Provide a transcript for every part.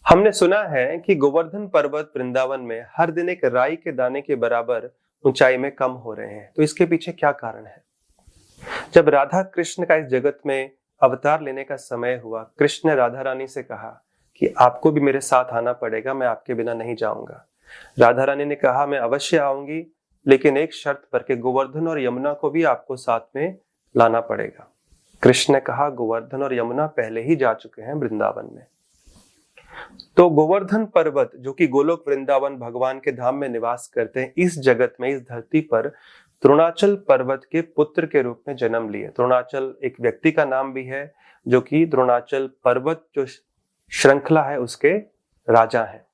हमने सुना है कि गोवर्धन पर्वत वृंदावन में हर दिन एक राई के दाने के बराबर ऊंचाई में कम हो रहे हैं। तो इसके पीछे क्या कारण है? जब राधा कृष्ण का इस जगत में अवतार लेने का समय हुआ, कृष्ण ने राधा रानी से कहा कि आपको भी मेरे साथ आना पड़ेगा, मैं आपके बिना नहीं जाऊंगा। राधा रानी ने कहा, मैं अवश्य आऊंगी, लेकिन एक शर्त पर कि गोवर्धन और यमुना को भी आपको साथ में लाना पड़ेगा। कृष्ण ने कहा, गोवर्धन और यमुना पहले ही जा चुके हैं वृंदावन में। तो गोवर्धन पर्वत जो कि गोलोक वृंदावन भगवान के धाम में निवास करते हैं, इस जगत में, इस धरती पर द्रोणाचल पर्वत के पुत्र के रूप में जन्म लिए। द्रोणाचल एक व्यक्ति का नाम भी है जो कि द्रोणाचल पर्वत जो श्रृंखला है उसके राजा हैं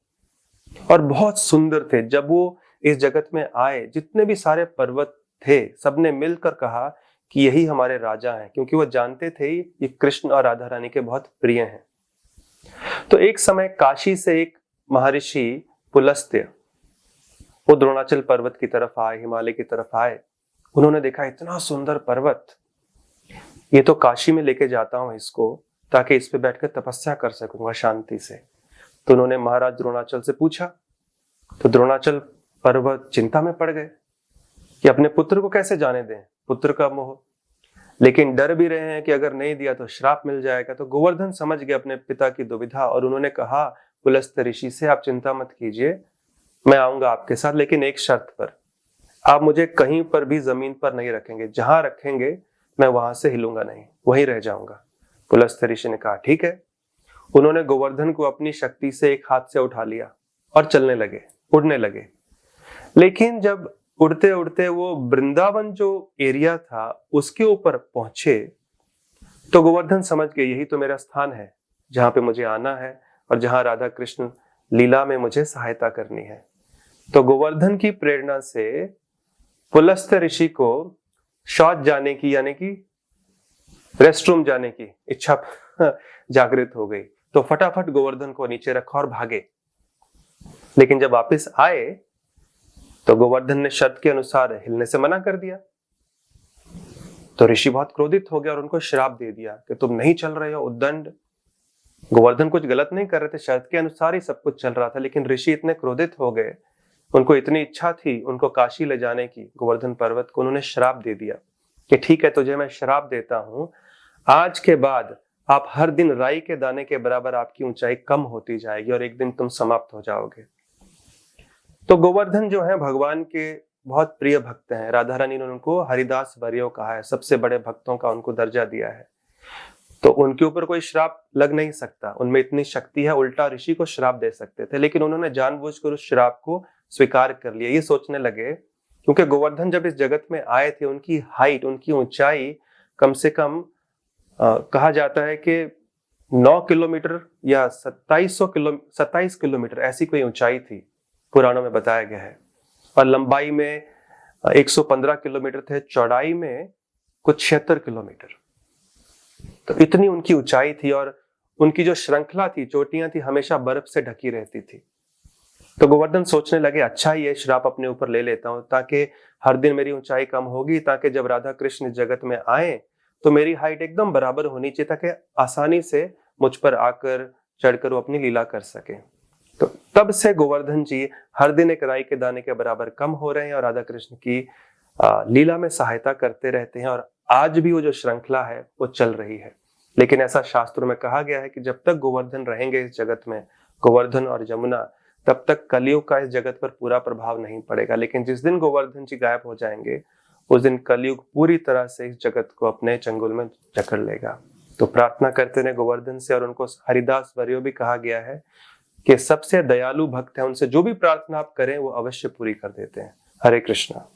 और बहुत सुंदर थे। जब वो इस जगत में आए, जितने भी सारे पर्वत थे सबने मिलकर कहा कि यही हमारे राजा हैं, क्योंकि वो जानते थे ये कृष्ण और राधा रानी के बहुत प्रिय हैं। तो एक समय काशी से एक महर्षि पुलस्त्य वो द्रोणाचल पर्वत की तरफ आए, हिमालय की तरफ आए। उन्होंने देखा इतना सुंदर पर्वत, ये तो काशी में लेके जाता हूं इसको, ताकि इस पे बैठकर तपस्या कर सकूंगा शांति से। तो उन्होंने महाराज द्रोणाचल से पूछा। तो द्रोणाचल पर्वत चिंता में पड़ गए कि अपने पुत्र को कैसे जाने दें, पुत्र का मोह, लेकिन डर भी रहे हैं कि अगर नहीं दिया तो श्राप मिल जाएगा। तो गोवर्धन समझ गए अपने पिता की दुविधा और उन्होंने कहा पुलस्त्य ऋषि से, आप चिंता मत कीजिए, मैं आऊंगा आपके साथ, लेकिन एक शर्त पर, आप मुझे कहीं पर भी जमीन पर नहीं रखेंगे, जहां रखेंगे मैं वहां से हिलूंगा नहीं, वहीं रह जाऊंगा। पुलस्त्य ऋषि ने कहा ठीक है। उन्होंने गोवर्धन को अपनी शक्ति से एक हाथ से उठा लिया और चलने लगे, उड़ने लगे। लेकिन जब उड़ते उड़ते वो वृंदावन जो एरिया था उसके ऊपर पहुंचे, तो गोवर्धन समझ गए यही तो मेरा स्थान है जहां पे मुझे आना है और जहां राधा कृष्ण लीला में मुझे सहायता करनी है। तो गोवर्धन की प्रेरणा से पुलस्त्य ऋषि को शौच जाने की, यानी कि रेस्टरूम जाने की इच्छा जागृत हो गई। तो फटाफट गोवर्धन को नीचे रखा और भागे। लेकिन जब वापस आए तो गोवर्धन ने शर्त के अनुसार हिलने से मना कर दिया। तो ऋषि बहुत क्रोधित हो गया और उनको श्राप दे दिया कि तुम नहीं चल रहे हो, उद्दंड। गोवर्धन कुछ गलत नहीं कर रहे थे, शर्त के अनुसार ही सब कुछ चल रहा था, लेकिन ऋषि इतने क्रोधित हो गए, उनको इतनी इच्छा थी उनको काशी ले जाने की, गोवर्धन पर्वत को, उन्होंने श्राप दे दिया कि ठीक है, तुझे मैं श्राप देता हूं, आज के बाद आप हर दिन राई के दाने के बराबर आपकी ऊंचाई कम होती जाएगी और एक दिन तुम समाप्त हो जाओगे। तो गोवर्धन जो है भगवान के बहुत प्रिय भक्त हैं। राधा रानी ने उनको हरिदास वर्यो कहा है, सबसे बड़े भक्तों का उनको दर्जा दिया है। तो उनके ऊपर कोई श्राप लग नहीं सकता, उनमें इतनी शक्ति है, उल्टा ऋषि को श्राप दे सकते थे, लेकिन उन्होंने जानबूझकर उस श्राप को स्वीकार कर लिया। ये सोचने लगे, क्योंकि गोवर्धन जब इस जगत में आए थे उनकी हाइट, उनकी ऊंचाई कम से कम कहा जाता है कि 9 किलोमीटर या 27 किलोमीटर ऐसी कोई ऊंचाई थी, पुराणों में बताया गया है। और लंबाई में 115 किलोमीटर थे, चौड़ाई में कुछ 76 किलोमीटर। तो इतनी उनकी ऊंचाई थी और उनकी जो श्रृंखला थी, चोटियां थी, हमेशा बर्फ से ढकी रहती थी। तो गोवर्धन सोचने लगे, अच्छा ये श्राप अपने ऊपर ले लेता हूं, ताकि हर दिन मेरी ऊंचाई कम होगी, ताकि जब राधा कृष्ण जगत में आए तो मेरी हाइट एकदम बराबर होनी चाहिए, ताकि आसानी से मुझ पर आकर चढ़कर वो अपनी लीला कर सके। तो तब से गोवर्धन जी हर दिन एक राई के दाने के बराबर कम हो रहे हैं और राधा कृष्ण की लीला में सहायता करते रहते हैं, और आज भी वो जो श्रृंखला है वो चल रही है। लेकिन ऐसा शास्त्रों में कहा गया है कि जब तक गोवर्धन रहेंगे इस जगत में, गोवर्धन और यमुना, तब तक कलयुग का इस जगत पर पूरा प्रभाव नहीं पड़ेगा। लेकिन जिस दिन गोवर्धन जी गायब हो जाएंगे, उस दिन कलयुग पूरी तरह से इस जगत को अपने चंगुल में जकड़ लेगा। तो प्रार्थना करते रहे गोवर्धन से, और उनको हरिदास वर्यो भी कहा गया है कि सबसे दयालु भक्त है, उनसे जो भी प्रार्थना आप करें वो अवश्य पूरी कर देते हैं। हरे कृष्णा।